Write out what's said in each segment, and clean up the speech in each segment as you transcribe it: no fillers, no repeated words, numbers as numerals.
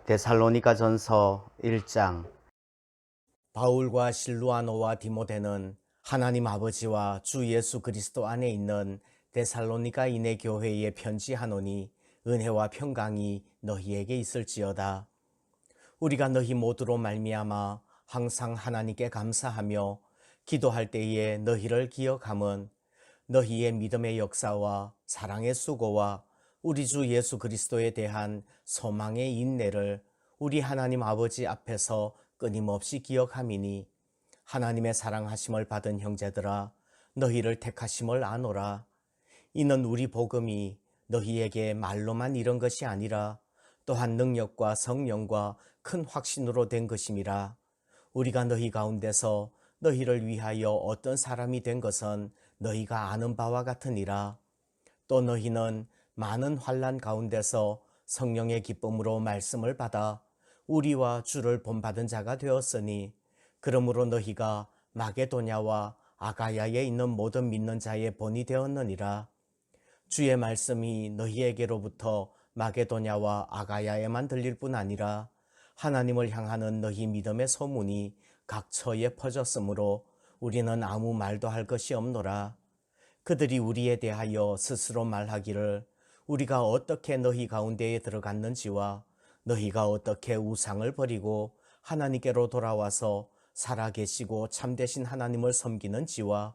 데살로니가전서 1장. 바울과 실루아노와 디모데는 하나님 아버지와 주 예수 그리스도 안에 있는 데살로니가인의 교회에 편지하노니 은혜와 평강이 너희에게 있을지어다. 우리가 너희 모두로 말미암아 항상 하나님께 감사하며 기도할 때에 너희를 기억함은 너희의 믿음의 역사와 사랑의 수고와 우리 주 예수 그리스도에 대한 소망의 인내를 우리 하나님 아버지 앞에서 끊임없이 기억함이니, 하나님의 사랑하심을 받은 형제들아, 너희를 택하심을 아노라. 이는 우리 복음이 너희에게 말로만 이런 것이 아니라 또한 능력과 성령과 큰 확신으로 된 것임이라. 우리가 너희 가운데서 너희를 위하여 어떤 사람이 된 것은 너희가 아는 바와 같으니라. 또 너희는 많은 환난 가운데서 성령의 기쁨으로 말씀을 받아 우리와 주를 본받은 자가 되었으니, 그러므로 너희가 마게도냐와 아가야에 있는 모든 믿는 자의 본이 되었느니라. 주의 말씀이 너희에게로부터 마게도냐와 아가야에만 들릴 뿐 아니라 하나님을 향하는 너희 믿음의 소문이 각처에 퍼졌으므로 우리는 아무 말도 할 것이 없노라. 그들이 우리에 대하여 스스로 말하기를 우리가 어떻게 너희 가운데에 들어갔는지와 너희가 어떻게 우상을 버리고 하나님께로 돌아와서 살아계시고 참되신 하나님을 섬기는지와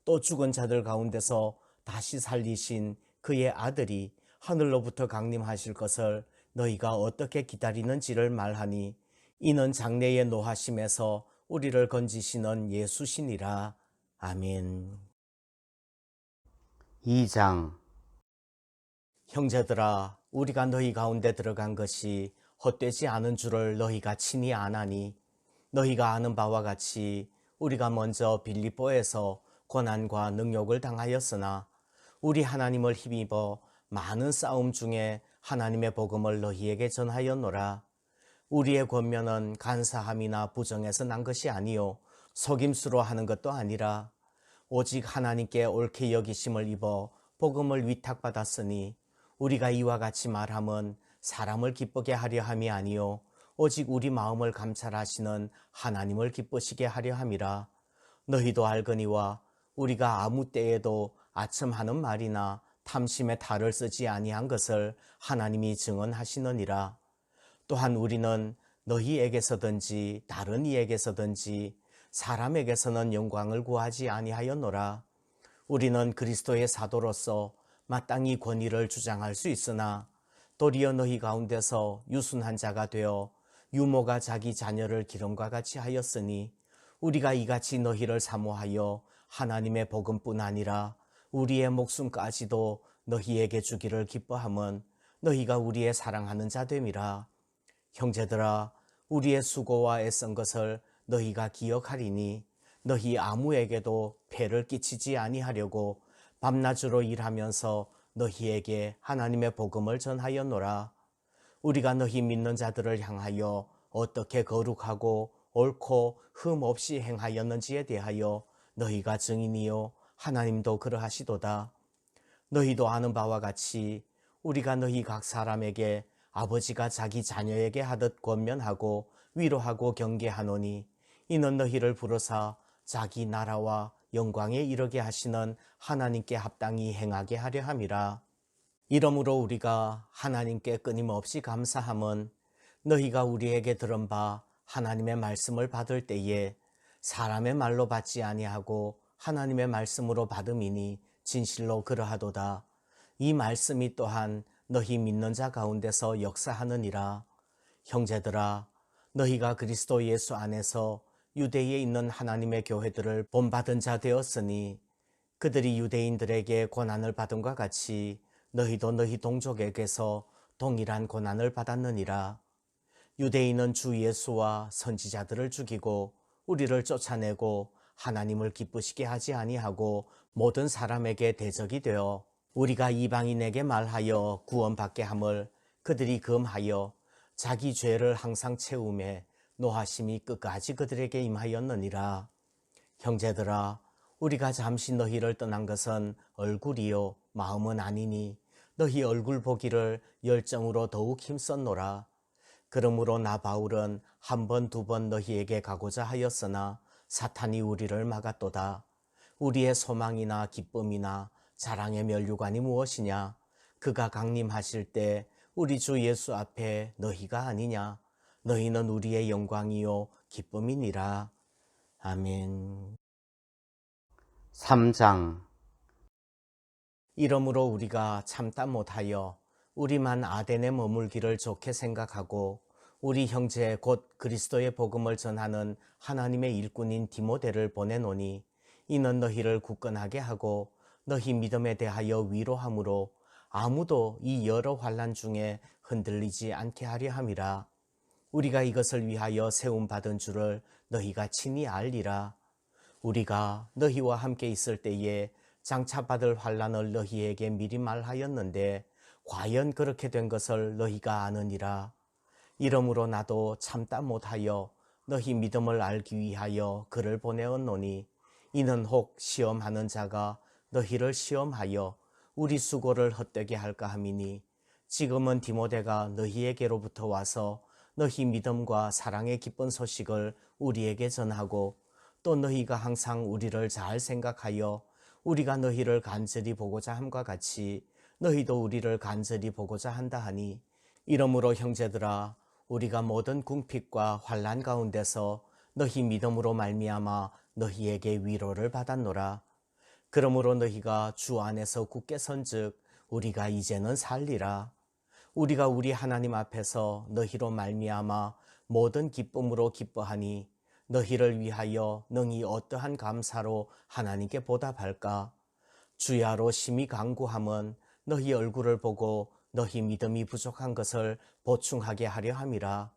또 죽은 자들 가운데서 다시 살리신 그의 아들이 하늘로부터 강림하실 것을 너희가 어떻게 기다리는지를 말하니, 이는 장래의 노하심에서 우리를 건지시는 예수시니라. 아멘. 2장. 형제들아, 우리가 너희 가운데 들어간 것이 헛되지 않은 줄을 너희가 친히 아나니, 너희가 아는 바와 같이 우리가 먼저 빌립보에서 고난과 능욕을 당하였으나 우리 하나님을 힘입어 많은 싸움 중에 하나님의 복음을 너희에게 전하였노라. 우리의 권면은 간사함이나 부정에서 난 것이 아니요 속임수로 하는 것도 아니라 오직 하나님께 옳게 여기심을 입어 복음을 위탁받았으니, 우리가 이와 같이 말함은 사람을 기쁘게 하려 함이 아니요 오직 우리 마음을 감찰하시는 하나님을 기쁘시게 하려 함이라. 너희도 알거니와 우리가 아무 때에도 아첨하는 말이나 탐심의 탈을 쓰지 아니한 것을 하나님이 증언하시느니라. 또한 우리는 너희에게서든지 다른 이에게서든지 사람에게서는 영광을 구하지 아니하였노라. 우리는 그리스도의 사도로서 마땅히 권위를 주장할 수 있으나 도리어 너희 가운데서 유순한 자가 되어 유모가 자기 자녀를 기름과 같이 하였으니, 우리가 이같이 너희를 사모하여 하나님의 복음뿐 아니라 우리의 목숨까지도 너희에게 주기를 기뻐함은 너희가 우리의 사랑하는 자 됨이라. 형제들아, 우리의 수고와 애쓴 것을 너희가 기억하리니 너희 아무에게도 폐를 끼치지 아니하려고 밤낮으로 일하면서 너희에게 하나님의 복음을 전하였노라. 우리가 너희 믿는 자들을 향하여 어떻게 거룩하고 옳고 흠 없이 행하였는지에 대하여 너희가 증인이요 하나님도 그러하시도다. 너희도 아는 바와 같이 우리가 너희 각 사람에게 아버지가 자기 자녀에게 하듯 권면하고 위로하고 경계하노니, 이는 너희를 부르사 자기 나라와 영광에 이르게 하시는 하나님께 합당히 행하게 하려 함이라. 이러므로 우리가 하나님께 끊임없이 감사함은 너희가 우리에게 들은 바 하나님의 말씀을 받을 때에 사람의 말로 받지 아니하고 하나님의 말씀으로 받음이니 진실로 그러하도다. 이 말씀이 또한 너희 믿는 자 가운데서 역사하느니라. 형제들아, 너희가 그리스도 예수 안에서 유대에 있는 하나님의 교회들을 본받은 자 되었으니, 그들이 유대인들에게 고난을 받음과 같이 너희도 너희 동족에게서 동일한 고난을 받았느니라. 유대인은 주 예수와 선지자들을 죽이고 우리를 쫓아내고 하나님을 기쁘시게 하지 아니하고 모든 사람에게 대적이 되어 우리가 이방인에게 말하여 구원받게 함을 그들이 금하여 자기 죄를 항상 채우매 노하심이 끝까지 그들에게 임하였느니라. 형제들아, 우리가 잠시 너희를 떠난 것은 얼굴이요 마음은 아니니 너희 얼굴 보기를 열정으로 더욱 힘썼노라. 그러므로 나 바울은 한 번, 두 번 너희에게 가고자 하였으나 사탄이 우리를 막았도다. 우리의 소망이나 기쁨이나 자랑의 면류관이 무엇이냐? 그가 강림하실 때 우리 주 예수 앞에 너희가 아니냐? 너희는 우리의 영광이요 기쁨이니라. 아멘. 3장 이러므로 우리가 참다 못하여 우리만 아덴에 머물기를 좋게 생각하고 우리 형제 곧 그리스도의 복음을 전하는 하나님의 일꾼인 디모데를 보내노니 이는 너희를 굳건하게 하고 너희 믿음에 대하여 위로함으로 아무도 이 여러 환난 중에 흔들리지 않게 하려 함이라. 우리가 이것을 위하여 세움받은 줄을 너희가 친히 알리라. 우리가 너희와 함께 있을 때에 장차 받을 환난을 너희에게 미리 말하였는데 과연 그렇게 된 것을 너희가 아느니라. 이러므로 나도 참다 못하여 너희 믿음을 알기 위하여 그를 보내었노니 이는 혹 시험하는 자가 너희를 시험하여 우리 수고를 헛되게 할까 함이니 지금은 디모데가 너희에게로부터 와서 너희 믿음과 사랑의 기쁜 소식을 우리에게 전하고 또 너희가 항상 우리를 잘 생각하여 우리가 너희를 간절히 보고자 함과 같이 너희도 우리를 간절히 보고자 한다 하니 이러므로 형제들아 우리가 모든 궁핍과 환난 가운데서 너희 믿음으로 말미암아 너희에게 위로를 받았노라. 그러므로 너희가 주 안에서 굳게 선즉 우리가 이제는 살리라. 우리가 우리 하나님 앞에서 너희로 말미암아 모든 기쁨으로 기뻐하니 너희를 위하여 능히 어떠한 감사로 하나님께 보답할까? 주야로 심히 간구함은 너희 얼굴을 보고 너희 믿음이 부족한 것을 보충하게 하려 함이라.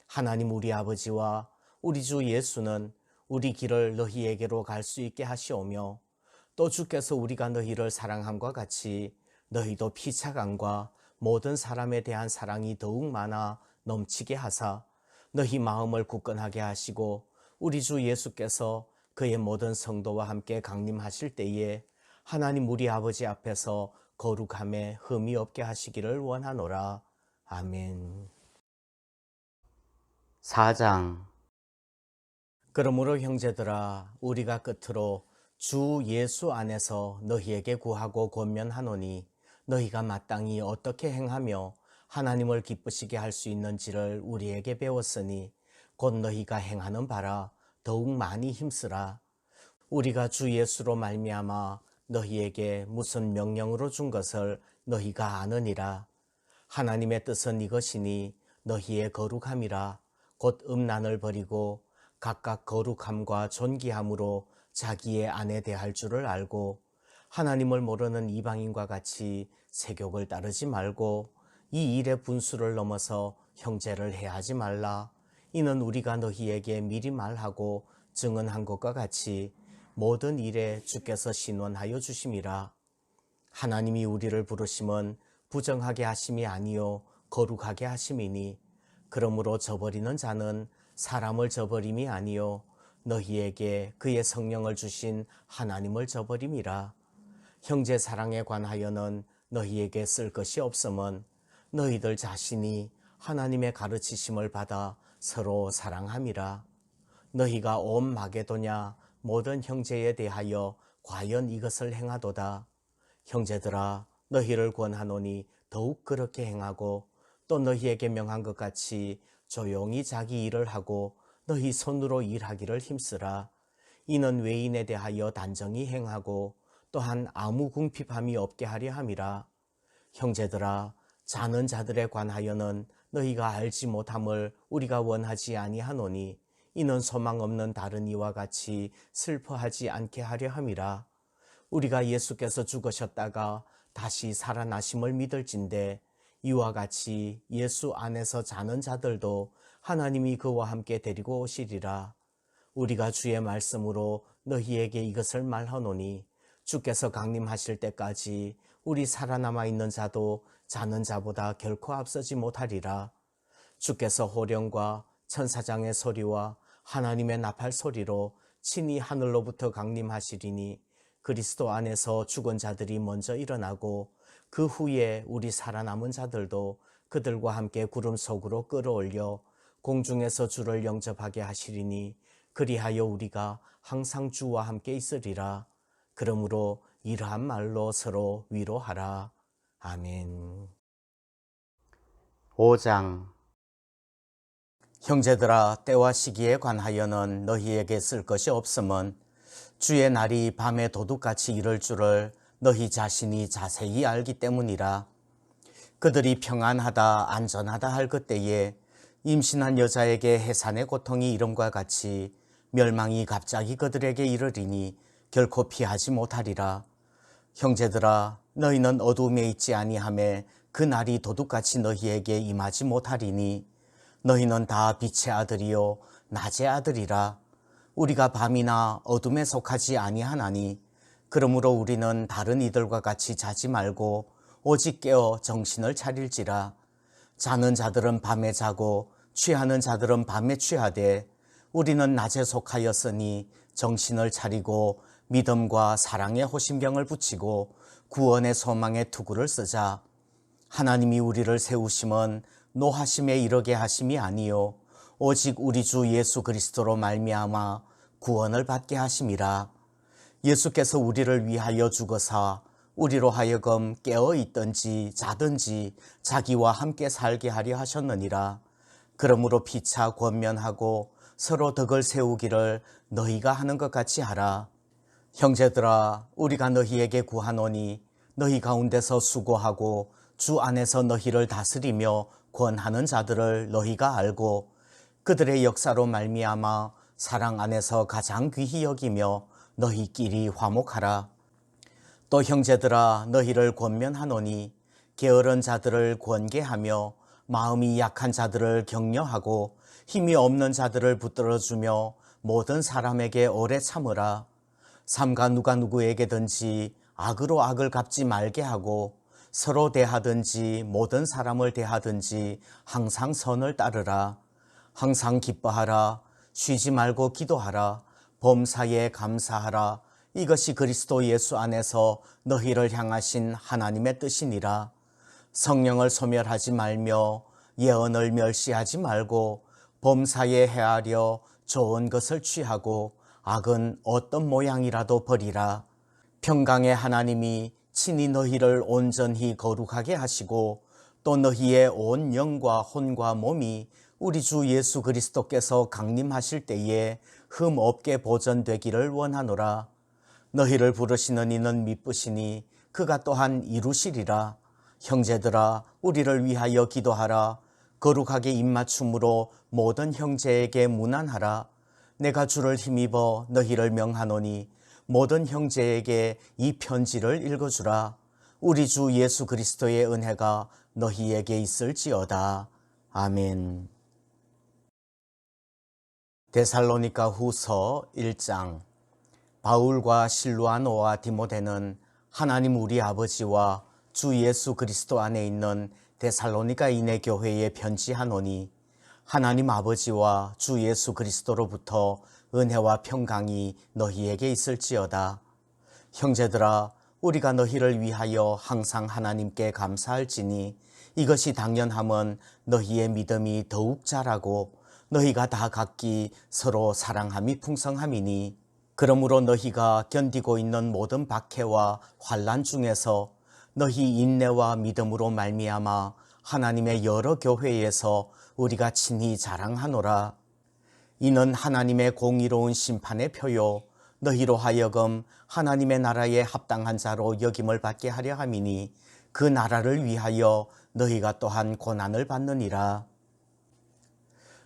하나님 우리 아버지와 우리 주 예수는 우리 길을 너희에게로 갈 수 있게 하시오며 또 주께서 우리가 너희를 사랑함과 같이 너희도 피차감과 모든 사람에 대한 사랑이 더욱 많아 넘치게 하사 너희 마음을 굳건하게 하시고 우리 주 예수께서 그의 모든 성도와 함께 강림하실 때에 하나님 우리 아버지 앞에서 거룩함에 흠이 없게 하시기를 원하노라. 아멘. 4장 그러므로 형제들아 우리가 끝으로 주 예수 안에서 너희에게 구하고 권면하노니 너희가 마땅히 어떻게 행하며 하나님을 기쁘시게 할 수 있는지를 우리에게 배웠으니 곧 너희가 행하는 바라 더욱 많이 힘쓰라. 우리가 주 예수로 말미암아 너희에게 무슨 명령으로 준 것을 너희가 아느니라. 하나님의 뜻은 이것이니 너희의 거룩함이라. 곧 음란을 버리고 각각 거룩함과 존귀함으로 자기의 아내 대할 줄을 알고 하나님을 모르는 이방인과 같이 세욕을 따르지 말고 이 일의 분수를 넘어서 형제를 해하지 말라. 이는 우리가 너희에게 미리 말하고 증언한 것과 같이 모든 일에 주께서 신원하여 주심이라. 하나님이 우리를 부르심은 부정하게 하심이 아니요 거룩하게 하심이니 그러므로 저버리는 자는 사람을 저버림이 아니요 너희에게 그의 성령을 주신 하나님을 저버림이라. 형제 사랑에 관하여는 너희에게 쓸 것이 없음은 너희들 자신이 하나님의 가르치심을 받아 서로 사랑함이라. 너희가 온 마게도냐 모든 형제에 대하여 과연 이것을 행하도다. 형제들아 너희를 권하노니 더욱 그렇게 행하고 또 너희에게 명한 것 같이 조용히 자기 일을 하고 너희 손으로 일하기를 힘쓰라. 이는 외인에 대하여 단정히 행하고 또한 아무 궁핍함이 없게 하려 함이라. 형제들아 자는 자들에 관하여는 너희가 알지 못함을 우리가 원하지 아니하노니 이는 소망 없는 다른 이와 같이 슬퍼하지 않게 하려 함이라. 우리가 예수께서 죽으셨다가 다시 살아나심을 믿을진대 이와 같이 예수 안에서 자는 자들도 하나님이 그와 함께 데리고 오시리라. 우리가 주의 말씀으로 너희에게 이것을 말하노니 주께서 강림하실 때까지 우리 살아남아 있는 자도 자는 자보다 결코 앞서지 못하리라. 주께서 호령과 천사장의 소리와 하나님의 나팔 소리로 친히 하늘로부터 강림하시리니 그리스도 안에서 죽은 자들이 먼저 일어나고 그 후에 우리 살아남은 자들도 그들과 함께 구름 속으로 끌어올려 공중에서 주를 영접하게 하시리니 그리하여 우리가 항상 주와 함께 있으리라. 그러므로 이러한 말로 서로 위로하라. 아멘. 5장 형제들아, 때와 시기에 관하여는 너희에게 쓸 것이 없음은 주의 날이 밤에 도둑같이 이를 줄을 너희 자신이 자세히 알기 때문이라. 그들이 평안하다 안전하다 할 그때에 임신한 여자에게 해산의 고통이 이름과 같이 멸망이 갑자기 그들에게 이르리니 결코 피하지 못하리라. 형제들아, 너희는 어두움에 있지 아니하매 그 날이 도둑같이 너희에게 임하지 못하리니 너희는 다 빛의 아들이요 낮의 아들이라. 우리가 밤이나 어둠에 속하지 아니하나니 그러므로 우리는 다른 이들과 같이 자지 말고 오직 깨어 정신을 차릴지라. 자는 자들은 밤에 자고 취하는 자들은 밤에 취하되 우리는 낮에 속하였으니 정신을 차리고 믿음과 사랑의 호심병을 붙이고 구원의 소망의 투구를 쓰자. 하나님이 우리를 세우심은 노하심에 이르게 하심이 아니요 오직 우리 주 예수 그리스도로 말미암아 구원을 받게 하심이라. 예수께서 우리를 위하여 죽으사 우리로 하여금 깨어 있든지 자든지 자기와 함께 살게 하려 하셨느니라. 그러므로 피차 권면하고 서로 덕을 세우기를 너희가 하는 것 같이 하라. 형제들아, 우리가 너희에게 구하노니 너희 가운데서 수고하고 주 안에서 너희를 다스리며 권하는 자들을 너희가 알고 그들의 역사로 말미암아 사랑 안에서 가장 귀히 여기며 너희끼리 화목하라. 또 형제들아, 너희를 권면하노니 게으른 자들을 권계하며 마음이 약한 자들을 격려하고 힘이 없는 자들을 붙들어주며 모든 사람에게 오래 참으라. 삼가 누가 누구에게든지 악으로 악을 갚지 말게 하고 서로 대하든지 모든 사람을 대하든지 항상 선을 따르라. 항상 기뻐하라. 쉬지 말고 기도하라. 범사에 감사하라. 이것이 그리스도 예수 안에서 너희를 향하신 하나님의 뜻이니라. 성령을 소멸하지 말며 예언을 멸시하지 말고 범사에 헤아려 좋은 것을 취하고 악은 어떤 모양이라도 버리라. 평강의 하나님이 친히 너희를 온전히 거룩하게 하시고 또 너희의 온 영과 혼과 몸이 우리 주 예수 그리스도께서 강림하실 때에 흠 없게 보존되기를 원하노라. 너희를 부르시는 이는 미쁘시니 그가 또한 이루시리라. 형제들아, 우리를 위하여 기도하라. 거룩하게 입맞춤으로 모든 형제에게 문안하라. 내가 주를 힘입어 너희를 명하노니 모든 형제에게 이 편지를 읽어주라. 우리 주 예수 그리스도의 은혜가 너희에게 있을지어다. 아멘. 데살로니가 후서 1장. 바울과 실루아노와 디모데는 하나님 우리 아버지와 주 예수 그리스도 안에 있는 데살로니가인의 교회에 편지하노니 하나님 아버지와 주 예수 그리스도로부터 은혜와 평강이 너희에게 있을지어다. 형제들아, 우리가 너희를 위하여 항상 하나님께 감사할지니 이것이 당연함은 너희의 믿음이 더욱 자라고 너희가 다 각기 서로 사랑함이 풍성함이니 그러므로 너희가 견디고 있는 모든 박해와 환난 중에서 너희 인내와 믿음으로 말미암아 하나님의 여러 교회에서 우리가 친히 자랑하노라. 이는 하나님의 공의로운 심판의 표요 너희로 하여금 하나님의 나라에 합당한 자로 여김을 받게 하려 함이니 그 나라를 위하여 너희가 또한 고난을 받느니라.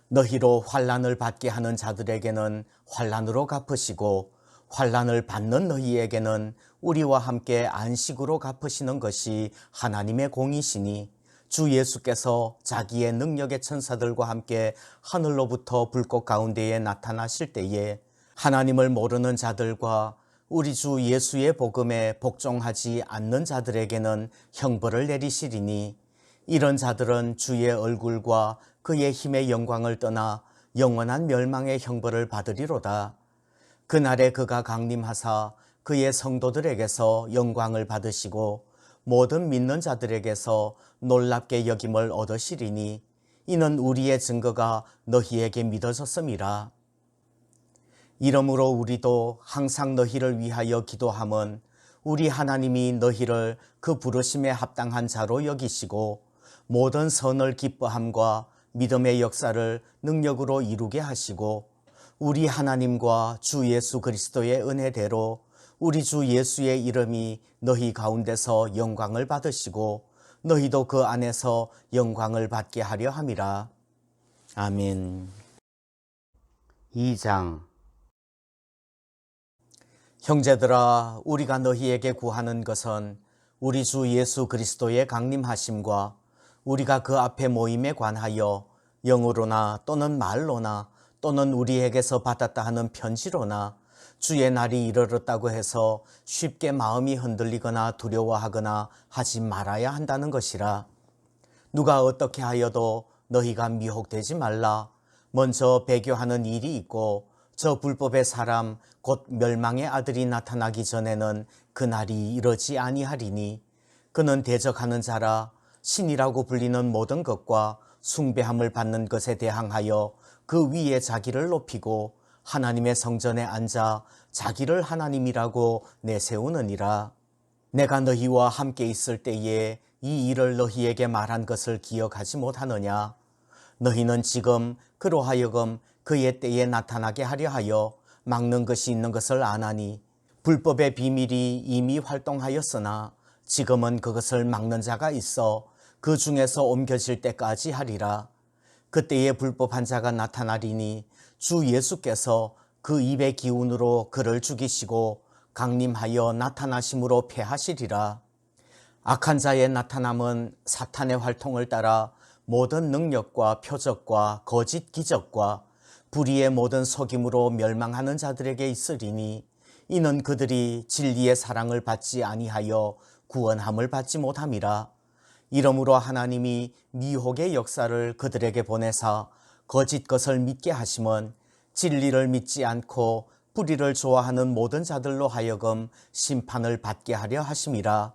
너희로 환난을 받게 하는 자들에게는 환난으로 갚으시고 환난을 받는 너희에게는 우리와 함께 안식으로 갚으시는 것이 하나님의 공이시니 주 예수께서 자기의 능력의 천사들과 함께 하늘로부터 불꽃 가운데에 나타나실 때에 하나님을 모르는 자들과 우리 주 예수의 복음에 복종하지 않는 자들에게는 형벌을 내리시리니 이런 자들은 주의 얼굴과 그의 힘의 영광을 떠나 영원한 멸망의 형벌을 받으리로다. 그날에 그가 강림하사 그의 성도들에게서 영광을 받으시고 모든 믿는 자들에게서 놀랍게 여김을 얻으시리니 이는 우리의 증거가 너희에게 믿어졌음이라. 이러므로 우리도 항상 너희를 위하여 기도함은 우리 하나님이 너희를 그 부르심에 합당한 자로 여기시고 모든 선을 기뻐함과 믿음의 역사를 능력으로 이루게 하시고 우리 하나님과 주 예수 그리스도의 은혜대로 우리 주 예수의 이름이 너희 가운데서 영광을 받으시고 너희도 그 안에서 영광을 받게 하려 함이라. 아멘. 2장 형제들아, 우리가 너희에게 구하는 것은 우리 주 예수 그리스도의 강림하심과 우리가 그 앞에 모임에 관하여 영으로나 또는 말로나 또는 우리에게서 받았다 하는 편지로나 주의 날이 이르렀다고 해서 쉽게 마음이 흔들리거나 두려워하거나 하지 말아야 한다는 것이라. 누가 어떻게 하여도 너희가 미혹되지 말라. 먼저 배교하는 일이 있고 저 불법의 사람 곧 멸망의 아들이 나타나기 전에는 그 날이 이르지 아니하리니 그는 대적하는 자라. 신이라고 불리는 모든 것과 숭배함을 받는 것에 대항하여 그 위에 자기를 높이고 하나님의 성전에 앉아 자기를 하나님이라고 내세우느니라. 내가 너희와 함께 있을 때에 이 일을 너희에게 말한 것을 기억하지 못하느냐. 너희는 지금 그로 하여금 그의 때에 나타나게 하려 하여 막는 것이 있는 것을 아나니 불법의 비밀이 이미 활동하였으나 지금은 그것을 막는 자가 있어 그 중에서 옮겨질 때까지 하리라. 그때에 불법한 자가 나타나리니 주 예수께서 그 입의 기운으로 그를 죽이시고 강림하여 나타나심으로 패하시리라. 악한 자의 나타남은 사탄의 활동을 따라 모든 능력과 표적과 거짓 기적과 불의의 모든 속임으로 멸망하는 자들에게 있으리니 이는 그들이 진리의 사랑을 받지 아니하여 구원함을 받지 못함이라. 이러므로 하나님이 미혹의 역사를 그들에게 보내사 거짓 것을 믿게 하심은 진리를 믿지 않고 불의를 좋아하는 모든 자들로 하여금 심판을 받게 하려 하심이라.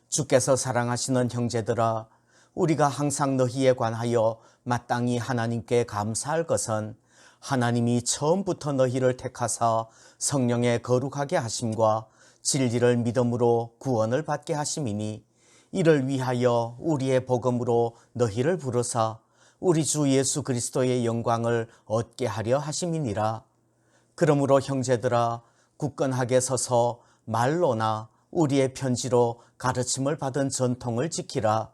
주께서 사랑하시는 형제들아, 우리가 항상 너희에 관하여 마땅히 하나님께 감사할 것은 하나님이 처음부터 너희를 택하사 성령에 거룩하게 하심과 진리를 믿음으로 구원을 받게 하심이니 이를 위하여 우리의 복음으로 너희를 부르사 우리 주 예수 그리스도의 영광을 얻게 하려 하심이니라. 그러므로 형제들아, 굳건하게 서서 말로나 우리의 편지로 가르침을 받은 전통을 지키라.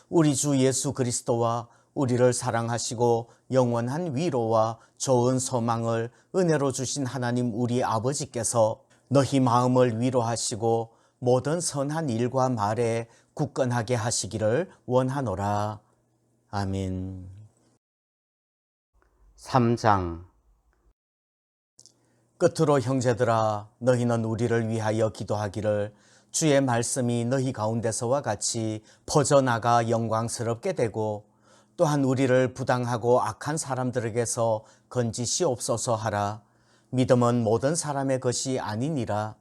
우리 주 예수 그리스도와 우리를 사랑하시고 영원한 위로와 좋은 소망을 은혜로 주신 하나님 우리 아버지께서 너희 마음을 위로하시고 모든 선한 일과 말에 굳건하게 하시기를 원하노라. 아멘. 3장 끝으로 형제들아, 너희는 우리를 위하여 기도하기를 주의 말씀이 너희 가운데서와 같이 퍼져나가 영광스럽게 되고 또한 우리를 부당하고 악한 사람들에게서 건지시옵소서 하라. 믿음은 모든 사람의 것이 아니니라.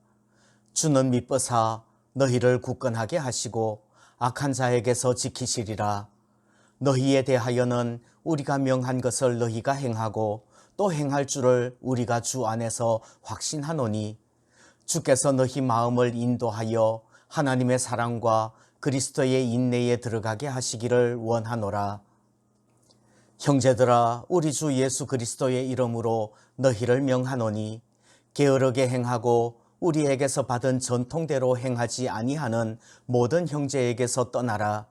주는 미쁘사 너희를 굳건하게 하시고 악한 자에게서 지키시리라. 너희에 대하여는 우리가 명한 것을 너희가 행하고 또 행할 줄을 우리가 주 안에서 확신하노니 주께서 너희 마음을 인도하여 하나님의 사랑과 그리스도의 인내에 들어가게 하시기를 원하노라. 형제들아, 우리 주 예수 그리스도의 이름으로 너희를 명하노니 게으르게 행하고 우리에게서 받은 전통대로 행하지 아니하는 모든 형제에게서 떠나라.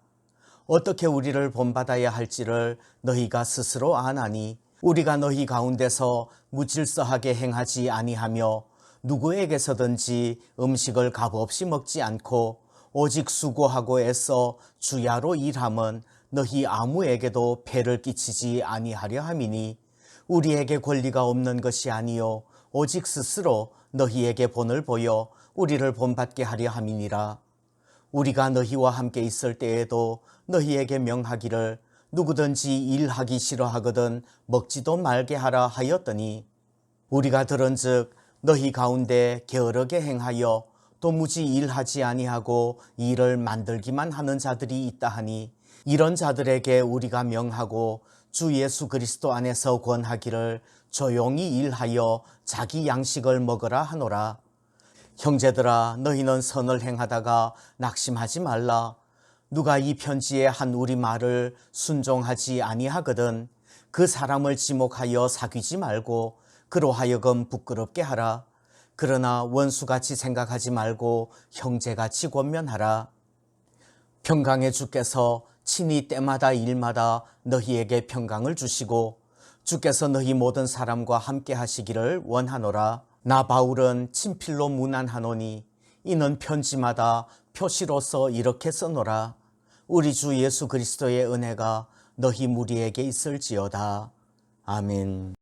어떻게 우리를 본받아야 할지를 너희가 스스로 아나니 우리가 너희 가운데서 무질서하게 행하지 아니하며 누구에게서든지 음식을 값없이 먹지 않고 오직 수고하고 애써 주야로 일함은 너희 아무에게도 폐를 끼치지 아니하려 함이니 우리에게 권리가 없는 것이 아니요 오직 스스로 너희에게 본을 보여 우리를 본받게 하려 함이니라. 우리가 너희와 함께 있을 때에도 너희에게 명하기를 누구든지 일하기 싫어하거든 먹지도 말게 하라 하였더니 우리가 들은즉 너희 가운데 게으르게 행하여 도무지 일하지 아니하고 일을 만들기만 하는 자들이 있다 하니 이런 자들에게 우리가 명하고 주 예수 그리스도 안에서 권하기를 조용히 일하여 자기 양식을 먹으라 하노라. 형제들아, 너희는 선을 행하다가 낙심하지 말라. 누가 이 편지에 한 우리 말을 순종하지 아니하거든 그 사람을 지목하여 사귀지 말고 그로 하여금 부끄럽게 하라. 그러나 원수같이 생각하지 말고 형제같이 권면하라. 평강의 주께서 친히 때마다 일마다 너희에게 평강을 주시고 주께서 너희 모든 사람과 함께 하시기를 원하노라. 나 바울은 친필로 문안하노니 이는 편지마다 표시로서 이렇게 써노라. 우리 주 예수 그리스도의 은혜가 너희 무리에게 있을지어다. 아멘.